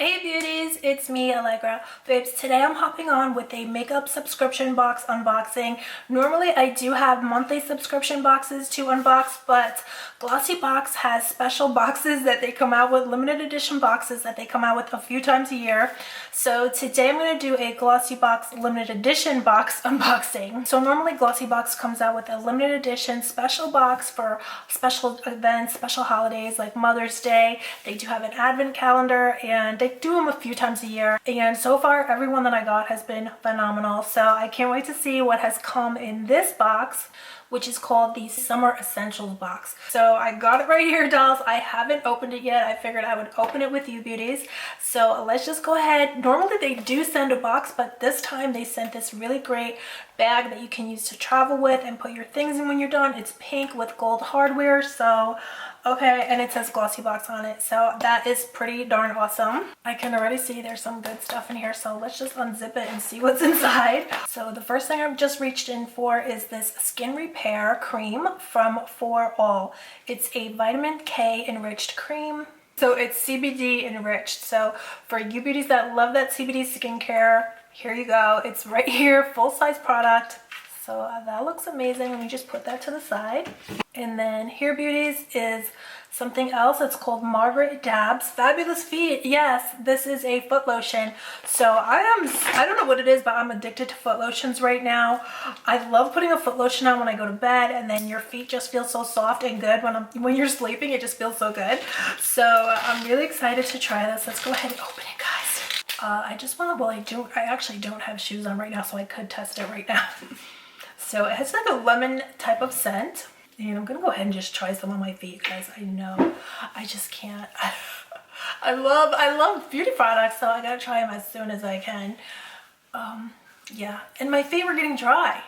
Hey beauties, it's me, Allegra. Babes, today I'm hopping on with a makeup subscription box unboxing. Normally I do have monthly subscription boxes to unbox, but Glossy Box has special boxes that they come out with, limited edition boxes that they come out with a few times a year. So today I'm going to do a Glossy Box limited edition box unboxing. So normally Glossy Box comes out with a limited edition special box for special events, special holidays like Mother's Day. They do have an advent calendar and they do them a few times a year, and so far everyone that I got has been phenomenal. So I can't wait to see what has come in this box, which is called the Summer Essentials box. So I got it right here, dolls. I haven't opened it yet. I figured I would open it with you beauties. So let's just go ahead. Normally they do send a box, but this time they sent this really great bag that you can use to travel with and put your things in when you're done. It's pink with gold hardware, so okay, and it says Glossy Box on it, so that is pretty darn awesome. I can already see there's some good stuff in here, so let's just unzip it and see what's inside. So the first thing I've just reached in for is this Skin Repair Cream from For All. It's a vitamin K enriched cream. So it's CBD enriched. So for you beauties that love that CBD skincare, here you go. It's right here, full-size product. So that looks amazing. Let me just put that to the side. And then here, beauties, is something else. It's called Margaret Dabb's Fabulous Feet. Yes, this is a foot lotion. So I don't know what it is, but I'm addicted to foot lotions right now. I love putting a foot lotion on when I go to bed, and then your feet just feel so soft and good when you're sleeping. It just feels so good. So I'm really excited to try this. Let's go ahead and open it, guys. I actually don't have shoes on right now, so I could test it right now. So it has like a lemon type of scent. And I'm gonna go ahead and just try some on my feet, guys. I know, I just can't. I love beauty products, so I gotta try them as soon as I can. Yeah, and my feet were getting dry.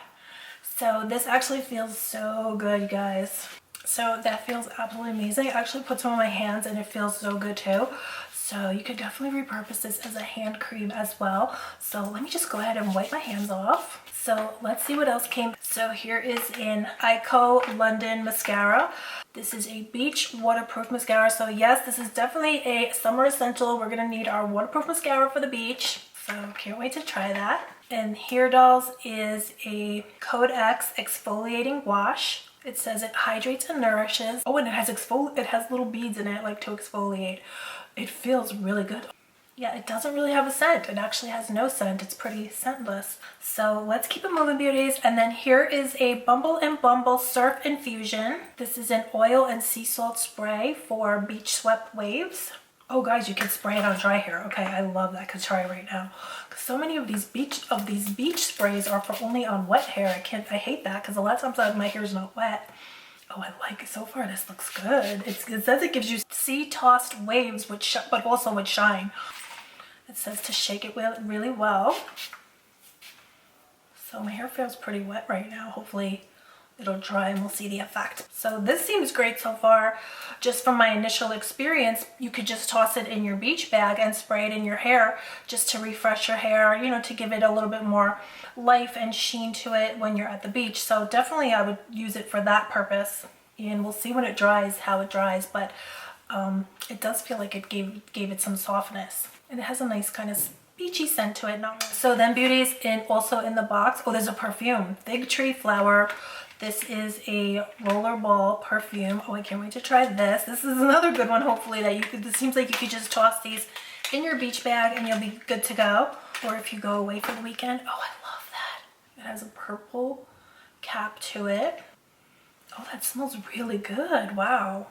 So this actually feels so good, you guys. So that feels absolutely amazing. I actually put some on my hands and it feels so good too. So you could definitely repurpose this as a hand cream as well. So let me just go ahead and wipe my hands off. So let's see what else came. So here is an Ico London mascara. This is a beach waterproof mascara. So yes, this is definitely a summer essential. We're gonna need our waterproof mascara for the beach. So can't wait to try that. And here, dolls, is a Code X exfoliating wash. It says it hydrates and nourishes. Oh, and it has little beads in it, like to exfoliate. It feels really good. Yeah, it doesn't really have a scent. It actually has no scent. It's pretty scentless. So let's keep it moving, beauties. And then here is a Bumble and Bumble Surf Infusion. This is an oil and sea salt spray for beach swept waves. Oh guys, you can spray it on dry hair. Okay, I love that. I could try it right now. So many of these beach sprays are for only on wet hair. I hate that because a lot of times my hair is not wet. Oh, I like it. So far this looks good. It says it gives you sea tossed waves but also with shine. It says to shake it really well. So my hair feels pretty wet right now. Hopefully it'll dry and we'll see the effect. So this seems great so far. Just from my initial experience, you could just toss it in your beach bag and spray it in your hair just to refresh your hair, you know, to give it a little bit more life and sheen to it when you're at the beach. So definitely I would use it for that purpose. And we'll see when it dries, how it dries, but it does feel like it gave it some softness. And it has a nice kind of beachy scent to it. So then, beauties, also in the box, oh, there's a perfume, Fig Tree Flower. This is a Rollerball Perfume. Oh, I can't wait to try this. This is another good one, hopefully, that it seems like you could just toss these in your beach bag and you'll be good to go. Or if you go away for the weekend. Oh, I love that. It has a purple cap to it. Oh, that smells really good. Wow.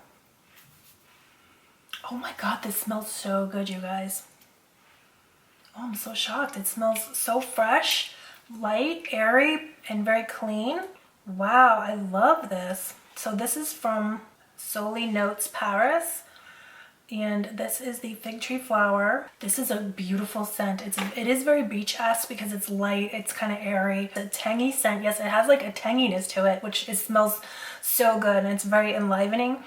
Oh my God, this smells so good, you guys. Oh, I'm so shocked. It smells so fresh, light, airy, and very clean. Wow, I love this. So this is from Solely Notes Paris. And this is the Fig Tree Flower. This is a beautiful scent. It is very beach-esque because it's light, it's kind of airy. A tangy scent. Yes, it has like a tanginess to it, which it smells so good and it's very enlivening.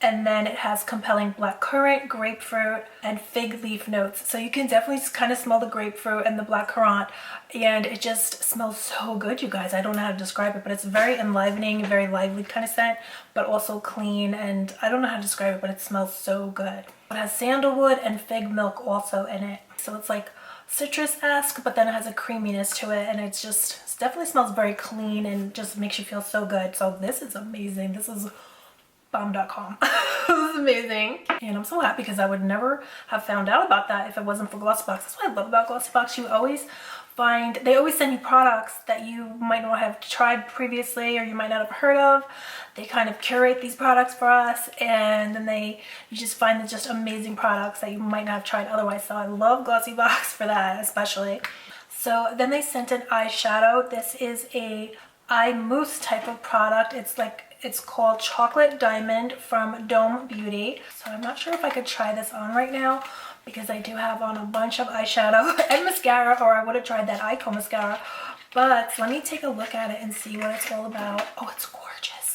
and then it has compelling blackcurrant, grapefruit, and fig leaf notes. So you can definitely kind of smell the grapefruit and the blackcurrant, and it just smells so good, you guys. I don't know how to describe it, but it's very enlivening, very lively kind of scent, but also clean, and I don't know how to describe it, but it smells so good. It has sandalwood and fig milk also in it. So it's like citrus-esque, but then it has a creaminess to it, and it definitely smells very clean and just makes you feel so good. So this is amazing. This is bomb.com. This is amazing. And I'm so happy because I would never have found out about that if it wasn't for Glossybox. That's what I love about Glossybox. They always send you products that you might not have tried previously or you might not have heard of. They kind of curate these products for us, and then you just find just amazing products that you might not have tried otherwise. So I love Glossybox for that especially. So then they sent an eyeshadow. This is a eye mousse type of product. It's called Chocolate Diamond from June Beauty. So I'm not sure if I could try this on right now because I do have on a bunch of eyeshadow and mascara, or I would have tried that Icon mascara. But let me take a look at it and see what it's all about. Oh, it's gorgeous.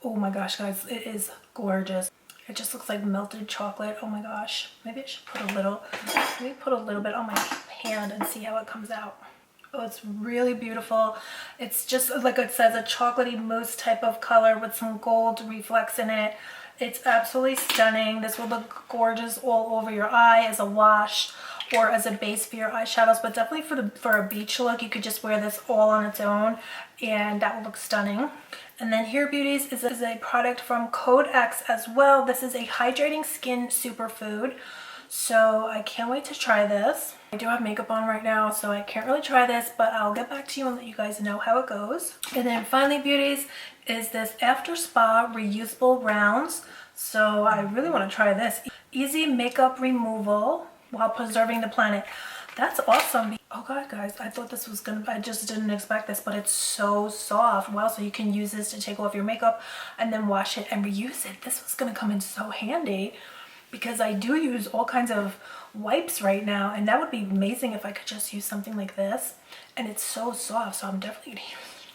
Oh my gosh, guys, it is gorgeous. It just looks like melted chocolate. Oh my gosh. Maybe I should put a little bit on my hand and see how it comes out. Oh, it's really beautiful. It's just like it says, a chocolatey mousse type of color with some gold reflex in it. It's absolutely stunning. This will look gorgeous all over your eye as a wash or as a base for your eyeshadows, but definitely for a beach look, you could just wear this all on its own and that will look stunning. And then here, beauties, is a product from Code X as well. This is a hydrating skin superfood. So I can't wait to try this. I do have makeup on right now, so I can't really try this, but I'll get back to you and let you guys know how it goes. And then finally, beauties, is this After Spa Reusable Rounds. So I really want to try this. Easy makeup removal while preserving the planet. That's awesome. Oh god, guys, I thought this was I just didn't expect this, but it's so soft. Wow, so you can use this to take off your makeup and then wash it and reuse it. This was gonna come in so handy because I do use all kinds of wipes right now, and that would be amazing if I could just use something like this. And it's so soft, so I'm definitely gonna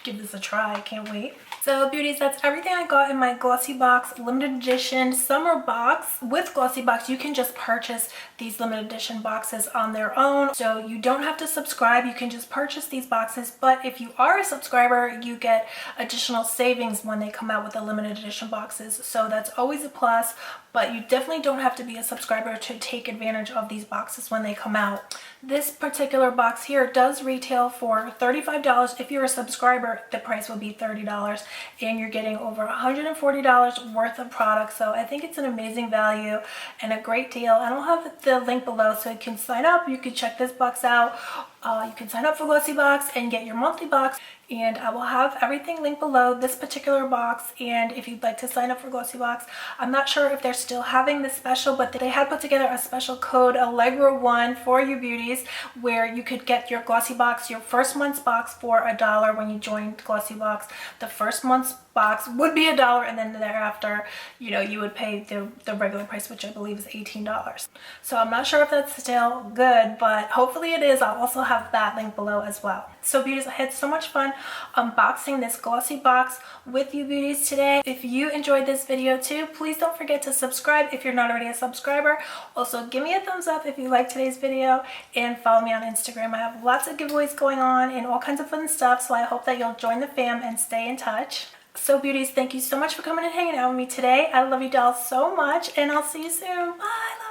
give this a try. I can't wait. So beauties, that's everything I got in my Glossybox limited edition summer box. With Glossybox, you can just purchase these limited edition boxes on their own. So you don't have to subscribe, you can just purchase these boxes. But if you are a subscriber, you get additional savings when they come out with the limited edition boxes. So that's always a plus, but you definitely don't have to be a subscriber to take advantage of these boxes when they come out. This particular box here does retail for $35. If you're a subscriber, the price will be $30, and you're getting over $140 worth of products. So I think it's an amazing value and a great deal. And I'll have the link below so you can sign up. You can check this box out. You can sign up for Glossybox and get your monthly box, and I will have everything linked below, this particular box. And if you'd like to sign up for Glossybox, I'm not sure if they're still having this special, but they had put together a special code, Allegra1, for you beauties, where you could get your Glossybox, your first month's box, for $1 when you joined Glossybox. The first month's box would be $1, and then thereafter, you know, you would pay the regular price, which I believe is $18. So I'm not sure if that's still good, but hopefully it is. I'll also have that link below as well. So beauties, I had so much fun unboxing this Glossybox with you beauties today. If you enjoyed this video too, please don't forget to subscribe if you're not already a subscriber. Also, give me a thumbs up if you liked today's video, and follow me on Instagram. I have lots of giveaways going on and all kinds of fun stuff, so I hope that you'll join the fam and stay in touch. So beauties, thank you so much for coming and hanging out with me today. I love you dolls so much, and I'll see you soon. Bye.